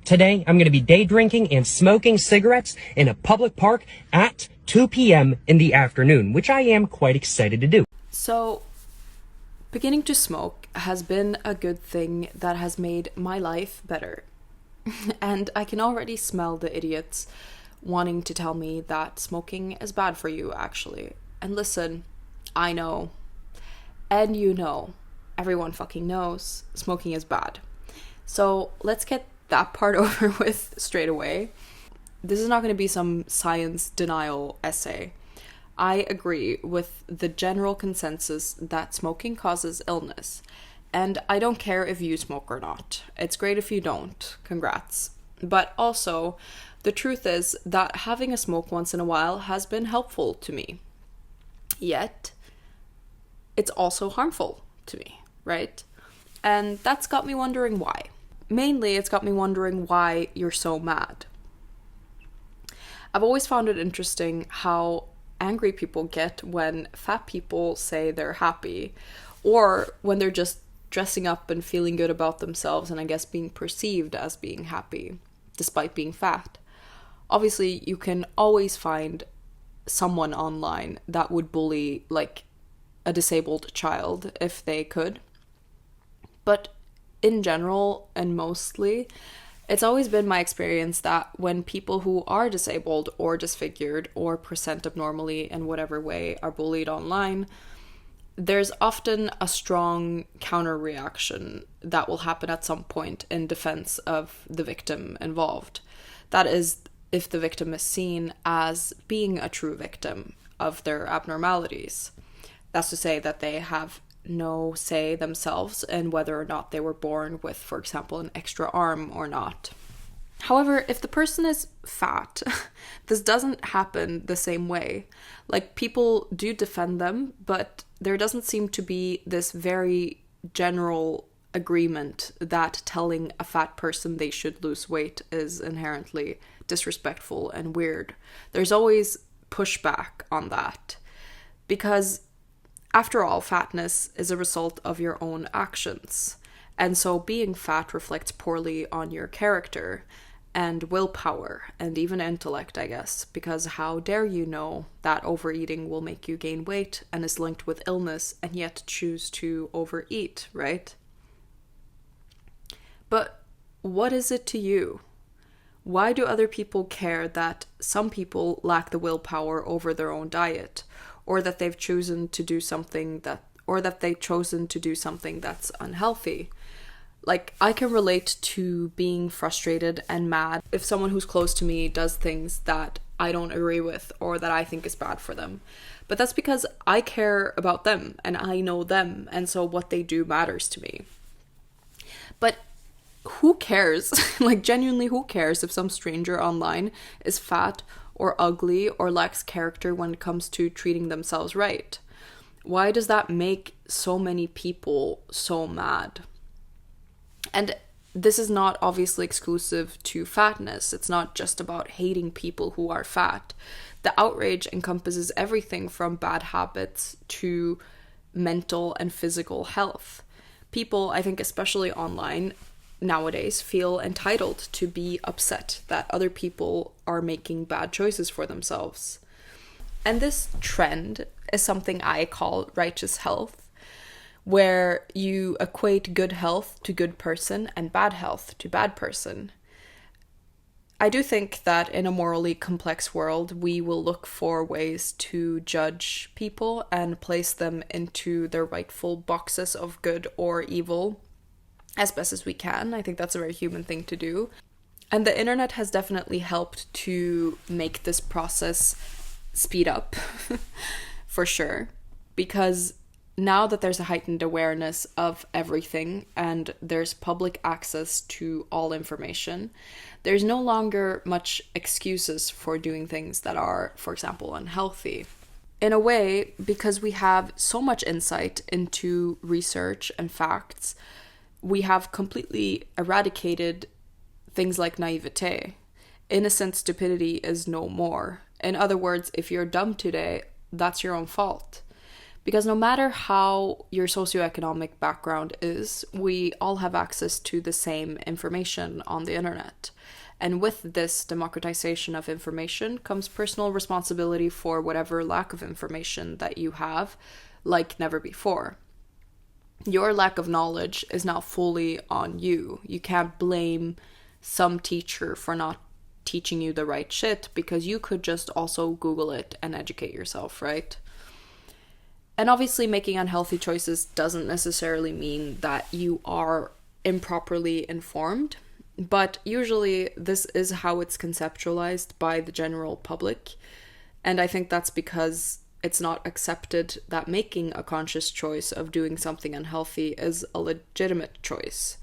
Today, I'm going to be day drinking and smoking cigarettes in a public park at 2 p.m. in the afternoon, which I am quite excited to do. So, beginning to smoke has been a good thing that has made my life better. And I can already smell the idiots wanting to tell me that smoking is bad for you, actually. And listen, I know. And you know. Everyone fucking knows smoking is bad. So let's get that part over with straight away. This is not going to be some science denial essay. I agree with the general consensus that smoking causes illness. And I don't care if you smoke or not. It's great if you don't. Congrats. But also, the truth is that having a smoke once in a while has been helpful to me. Yet, it's also harmful to me, right? And that's got me wondering why. Mainly, it's got me wondering why you're so mad. I've always found it interesting how angry people get when fat people say they're happy, or when they're just dressing up and feeling good about themselves and I guess being perceived as being happy, despite being fat. Obviously, you can always find someone online that would bully, like, a disabled child if they could. But in general, and mostly, it's always been my experience that when people who are disabled or disfigured or present abnormally in whatever way are bullied online, there's often a strong counter reaction that will happen at some point in defense of the victim involved. That is, if the victim is seen as being a true victim of their abnormalities. That's to say that they have no say themselves in whether or not they were born with, for example, an extra arm or not. However, if the person is fat, this doesn't happen the same way. Like, people do defend them, but there doesn't seem to be this very general agreement that telling a fat person they should lose weight is inherently disrespectful and weird. There's always pushback on that. Because, after all, fatness is a result of your own actions. And so being fat reflects poorly on your character and willpower and even intellect, I guess, because how dare you know that overeating will make you gain weight and is linked with illness and yet choose to overeat, right? But what is it to you? Why do other people care that some people lack the willpower over their own diet, or that they've chosen to do something that's unhealthy? Like, I can relate to being frustrated and mad if someone who's close to me does things that I don't agree with or that I think is bad for them. But that's because I care about them and I know them, and so what they do matters to me. But who cares? Like, genuinely, who cares if some stranger online is fat or ugly or lacks character when it comes to treating themselves right? Why does that make so many people so mad? And this is not obviously exclusive to fatness. It's not just about hating people who are fat. The outrage encompasses everything from bad habits to mental and physical health. People, I think especially online nowadays, feel entitled to be upset that other people are making bad choices for themselves. And this trend is something I call righteous health, where you equate good health to good person and bad health to bad person. I do think that in a morally complex world, we will look for ways to judge people and place them into their rightful boxes of good or evil as best as we can. I think that's a very human thing to do. And the internet has definitely helped to make this process speed up, for sure, because now that there's a heightened awareness of everything and there's public access to all information, there's no longer much excuses for doing things that are, for example, unhealthy. In a way, because we have so much insight into research and facts, we have completely eradicated things like naivete. Innocent stupidity is no more. In other words, if you're dumb today, that's your own fault. Because no matter how your socioeconomic background is, we all have access to the same information on the internet. And with this democratization of information comes personal responsibility for whatever lack of information that you have, like never before. Your lack of knowledge is now fully on you. You can't blame some teacher for not teaching you the right shit, because you could just also Google it and educate yourself, right? And obviously, making unhealthy choices doesn't necessarily mean that you are improperly informed, but usually this is how it's conceptualized by the general public. And I think that's because it's not accepted that making a conscious choice of doing something unhealthy is a legitimate choice.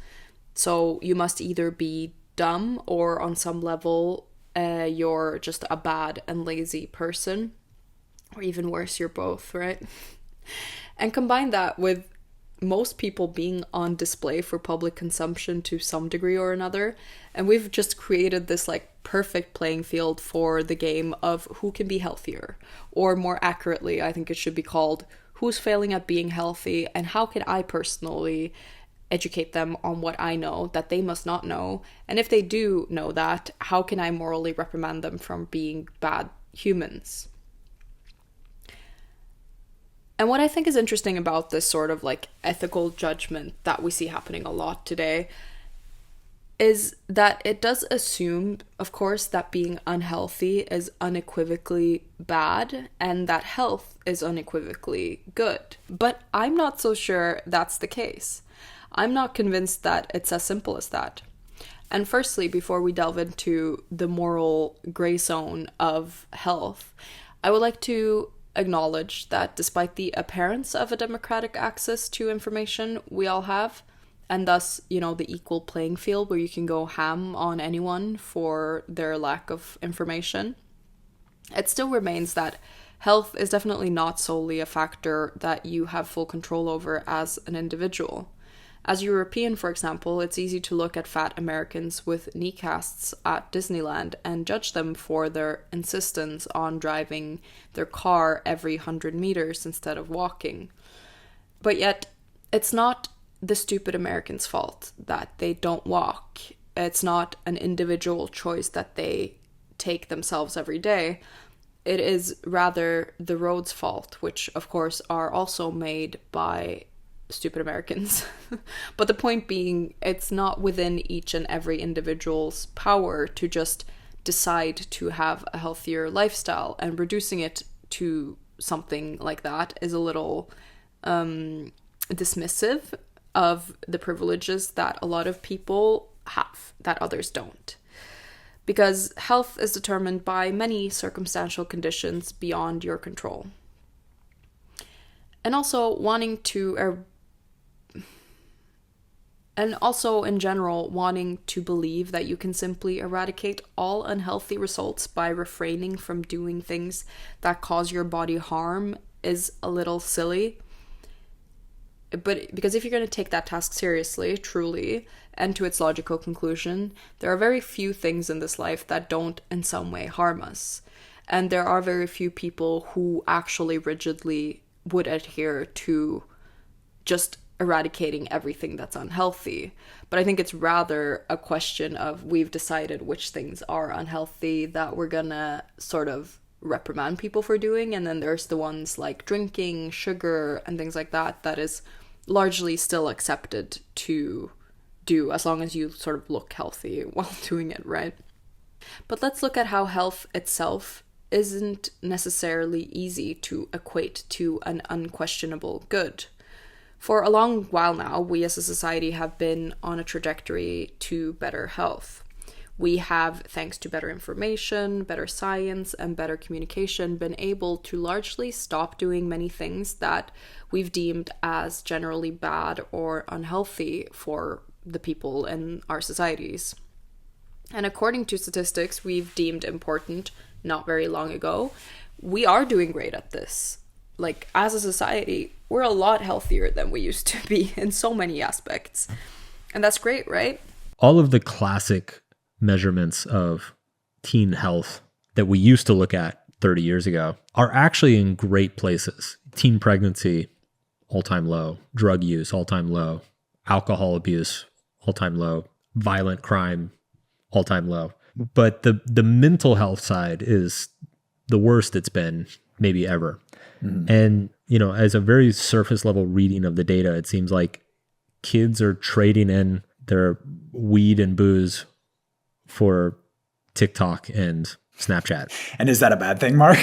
So you must either be dumb, or on some level, you're just a bad and lazy person, or even worse, you're both, right? And combine that with most people being on display for public consumption to some degree or another, and we've just created this like perfect playing field for the game of who can be healthier, or more accurately, I think it should be called who's failing at being healthy, and how can I personally educate them on what I know that they must not know, and if they do know that, how can I morally reprimand them from being bad humans. And what I think is interesting about this sort of like ethical judgment that we see happening a lot today is that it does assume, of course, that being unhealthy is unequivocally bad and that health is unequivocally good. But I'm not so sure that's the case. I'm not convinced that it's as simple as that. And firstly, before we delve into the moral gray zone of health, I would like to acknowledge that despite the appearance of a democratic access to information we all have, and thus, the equal playing field where you can go ham on anyone for their lack of information, it still remains that health is definitely not solely a factor that you have full control over as an individual. As a European, for example, it's easy to look at fat Americans with knee casts at Disneyland and judge them for their insistence on driving their car every 100 meters instead of walking. But yet, it's not the stupid Americans' fault that they don't walk. It's not an individual choice that they take themselves every day. It is rather the road's fault, which, of course, are also made by stupid Americans. But the point being, it's not within each and every individual's power to just decide to have a healthier lifestyle, and reducing it to something like that is a little dismissive of the privileges that a lot of people have that others don't. Because health is determined by many circumstantial conditions beyond your control. And also in general, wanting to believe that you can simply eradicate all unhealthy results by refraining from doing things that cause your body harm is a little silly. But because if you're going to take that task seriously, truly, and to its logical conclusion, there are very few things in this life that don't in some way harm us. And there are very few people who actually rigidly would adhere to just eradicating everything that's unhealthy. But I think it's rather a question of we've decided which things are unhealthy that we're gonna sort of reprimand people for doing, and then there's the ones like drinking, sugar, and things like that that is largely still accepted to do as long as you sort of look healthy while doing it, right? But let's look at how health itself isn't necessarily easy to equate to an unquestionable good. For a long while now, we as a society have been on a trajectory to better health. We have, thanks to better information, better science, and better communication, been able to largely stop doing many things that we've deemed as generally bad or unhealthy for the people in our societies. And according to statistics we've deemed important not very long ago, we are doing great at this. Like, as a society, we're a lot healthier than we used to be in so many aspects. And that's great, right? All of the classic measurements of teen health that we used to look at 30 years ago are actually in great places. teen pregnancy, all-time low. Drug use, all-time low. Alcohol abuse, all-time low. Violent crime, all-time low. But the mental health side is the worst it's been maybe ever. And, as a very surface level reading of the data, it seems like kids are trading in their weed and booze for TikTok and Snapchat. And is that a bad thing, Mark?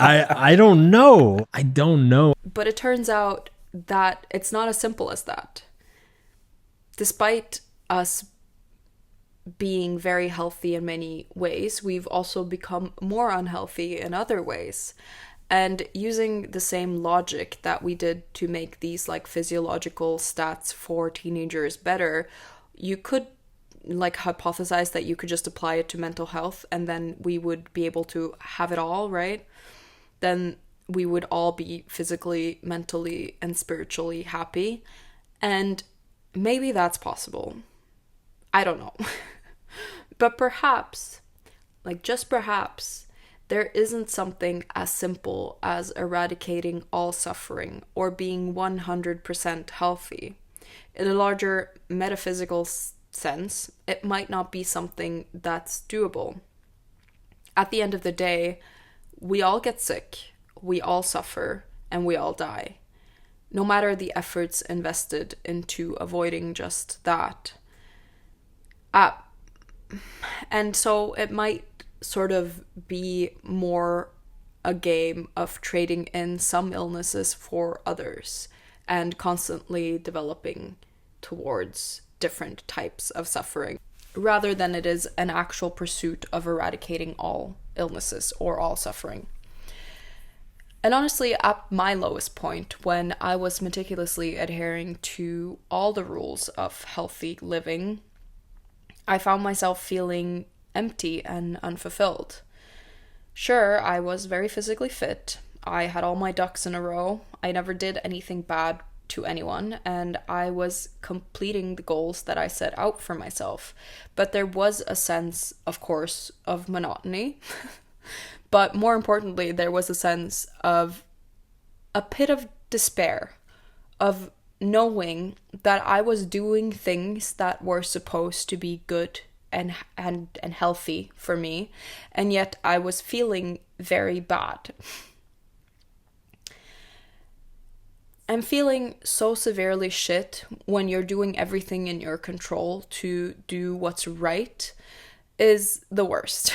I don't know. I don't know. But it turns out that it's not as simple as that. Despite us being very healthy in many ways, we've also become more unhealthy in other ways. And using the same logic that we did to make these like physiological stats for teenagers better, you could like hypothesize that you could just apply it to mental health and then we would be able to have it all, right? Then we would all be physically, mentally, and spiritually happy. And maybe that's possible. I don't know. But perhaps, like just perhaps, there isn't something as simple as eradicating all suffering or being 100% healthy. In a larger metaphysical sense, it might not be something that's doable. At the end of the day, we all get sick, we all suffer, and we all die. No matter the efforts invested into avoiding just that. And so it might sort of be more a game of trading in some illnesses for others and constantly developing towards different types of suffering, rather than it is an actual pursuit of eradicating all illnesses or all suffering. And honestly, at my lowest point, when I was meticulously adhering to all the rules of healthy living, I found myself feeling empty and unfulfilled. Sure, I was very physically fit. I had all my ducks in a row. I never did anything bad to anyone, and I was completing the goals that I set out for myself. But there was a sense, of course, of monotony. But more importantly, there was a sense of a pit of despair, of knowing that I was doing things that were supposed to be good and healthy for me, and yet I was feeling very bad. And feeling so severely shit when you're doing everything in your control to do what's right is the worst.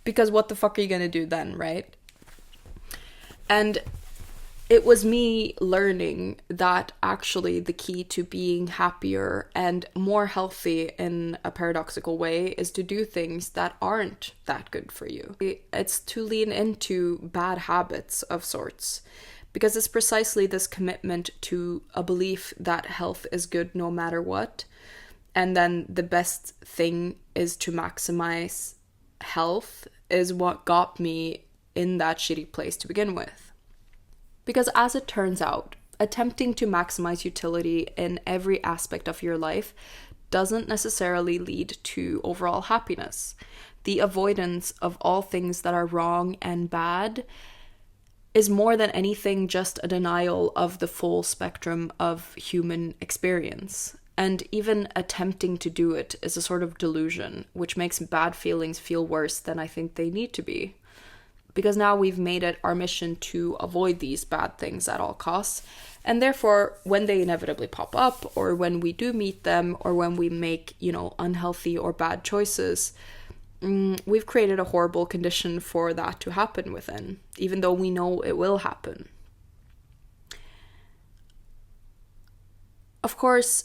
Because what the fuck are you gonna do then, right? And it was me learning that actually the key to being happier and more healthy in a paradoxical way is to do things that aren't that good for you. It's to lean into bad habits of sorts, because it's precisely this commitment to a belief that health is good no matter what, and then the best thing is to maximize health is what got me in that shitty place to begin with. Because as it turns out, attempting to maximize utility in every aspect of your life doesn't necessarily lead to overall happiness. The avoidance of all things that are wrong and bad is more than anything just a denial of the full spectrum of human experience. And even attempting to do it is a sort of delusion, which makes bad feelings feel worse than I think they need to be. Because now we've made it our mission to avoid these bad things at all costs. And therefore, when they inevitably pop up, or when we do meet them, or when we make, unhealthy or bad choices, we've created a horrible condition for that to happen within, even though we know it will happen. Of course,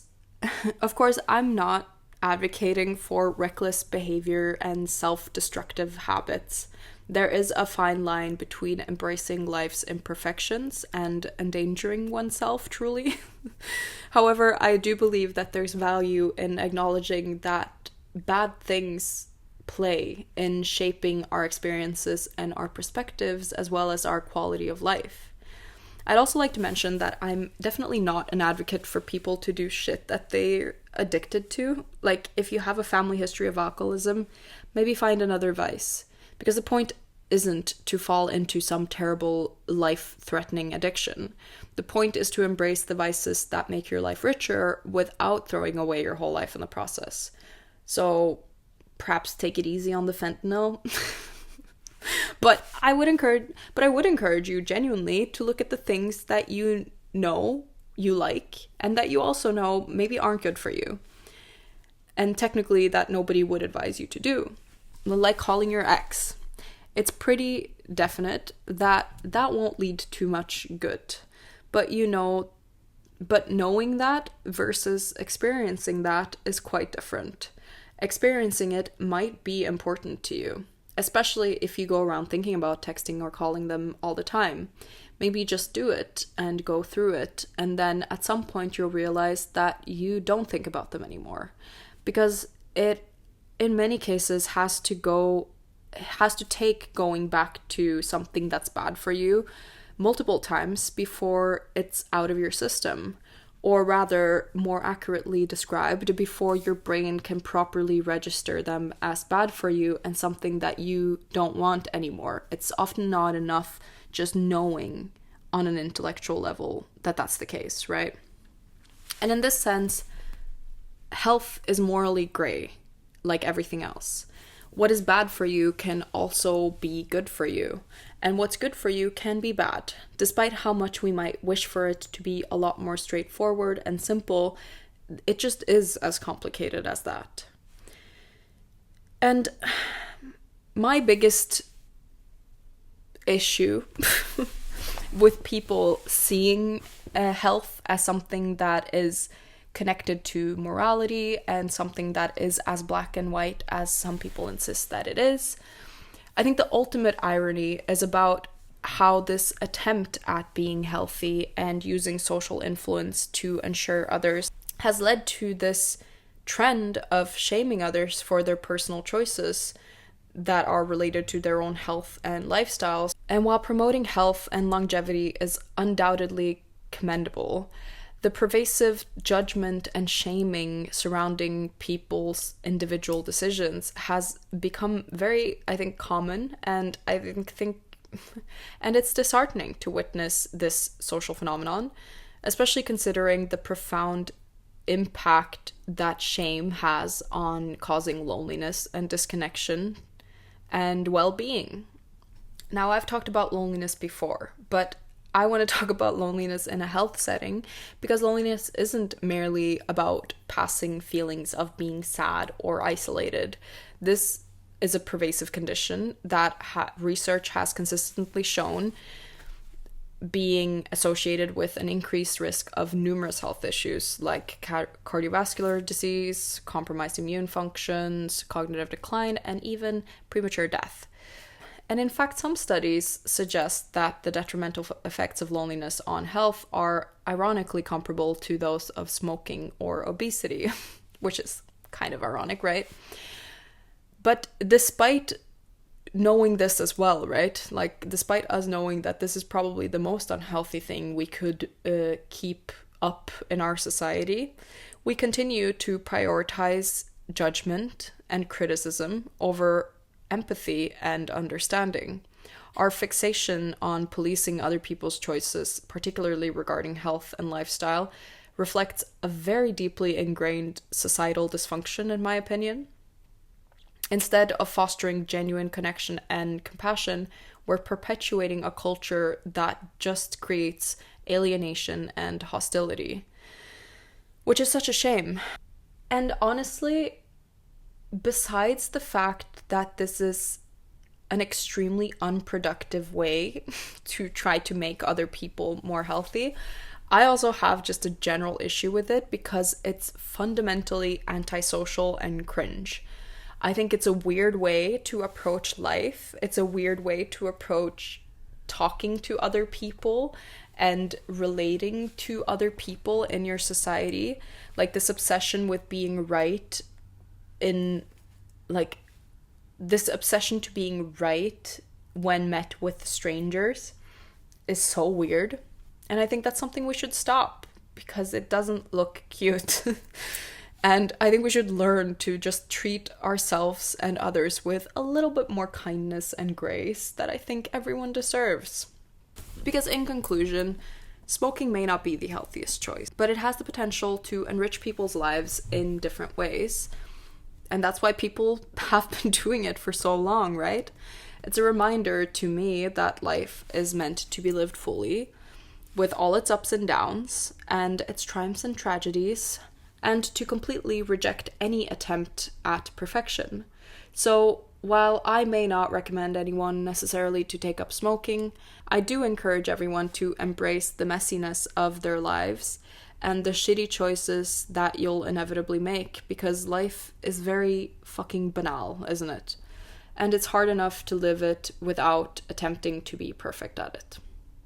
I'm not advocating for reckless behavior and self-destructive habits. There is a fine line between embracing life's imperfections and endangering oneself truly. However, I do believe that there's value in acknowledging that bad things play in shaping our experiences and our perspectives, as well as our quality of life. I'd also like to mention that I'm definitely not an advocate for people to do shit that they're addicted to. Like, if you have a family history of alcoholism, maybe find another vice. Because the point isn't to fall into some terrible life-threatening addiction. The point is to embrace the vices that make your life richer without throwing away your whole life in the process. So perhaps take it easy on the fentanyl. But I would encourage you genuinely to look at the things that you know you like and that you also know maybe aren't good for you. And technically that nobody would advise you to do. Like calling your ex. It's pretty definite that that won't lead to much good. But knowing that versus experiencing that is quite different. Experiencing it might be important to you, especially if you go around thinking about texting or calling them all the time. Maybe just do it and go through it, and then at some point you'll realize that you don't think about them anymore. Because it, in many cases, has to take going back to something that's bad for you multiple times before it's out of your system. Or rather, more accurately described, before your brain can properly register them as bad for you and something that you don't want anymore. It's often not enough just knowing on an intellectual level that that's the case, right? And in this sense, health is morally gray, like everything else. What is bad for you can also be good for you. And what's good for you can be bad. Despite how much we might wish for it to be a lot more straightforward and simple, it just is as complicated as that. And my biggest issue with people seeing health as something that is connected to morality and something that is as black and white as some people insist that it is. I think the ultimate irony is about how this attempt at being healthy and using social influence to ensure others has led to this trend of shaming others for their personal choices that are related to their own health and lifestyles. And while promoting health and longevity is undoubtedly commendable, the pervasive judgment and shaming surrounding people's individual decisions has become very, I think, common, and and it's disheartening to witness this social phenomenon, especially considering the profound impact that shame has on causing loneliness and disconnection and well-being. Now, I've talked about loneliness before, but I want to talk about loneliness in a health setting, because loneliness isn't merely about passing feelings of being sad or isolated. This is a pervasive condition that research has consistently shown being associated with an increased risk of numerous health issues like cardiovascular disease, compromised immune functions, cognitive decline, and even premature death. And in fact, some studies suggest that the detrimental effects of loneliness on health are ironically comparable to those of smoking or obesity, which is kind of ironic, right? But despite knowing this as well, right? Like, despite us knowing that this is probably the most unhealthy thing we could keep up in our society, we continue to prioritize judgment and criticism over empathy and understanding. Our fixation on policing other people's choices, particularly regarding health and lifestyle, reflects a very deeply ingrained societal dysfunction, in my opinion. Instead of fostering genuine connection and compassion, we're perpetuating a culture that just creates alienation and hostility, which is such a shame. And honestly, besides the fact that this is an extremely unproductive way to try to make other people more healthy, I also have just a general issue with it because it's fundamentally antisocial and cringe. I think it's a weird way to approach life. It's a weird way to approach talking to other people and relating to other people in your society. Like, this obsession with being right this obsession to being right when met with strangers is so weird. And I think that's something we should stop because it doesn't look cute. And I think we should learn to just treat ourselves and others with a little bit more kindness and grace that I think everyone deserves. Because in conclusion, smoking may not be the healthiest choice, but it has the potential to enrich people's lives in different ways. And that's why people have been doing it for so long, right? It's a reminder to me that life is meant to be lived fully, with all its ups and downs, and its triumphs and tragedies, and to completely reject any attempt at perfection. So, while I may not recommend anyone necessarily to take up smoking, I do encourage everyone to embrace the messiness of their lives and the shitty choices that you'll inevitably make, because life is very fucking banal, isn't it? And it's hard enough to live it without attempting to be perfect at it.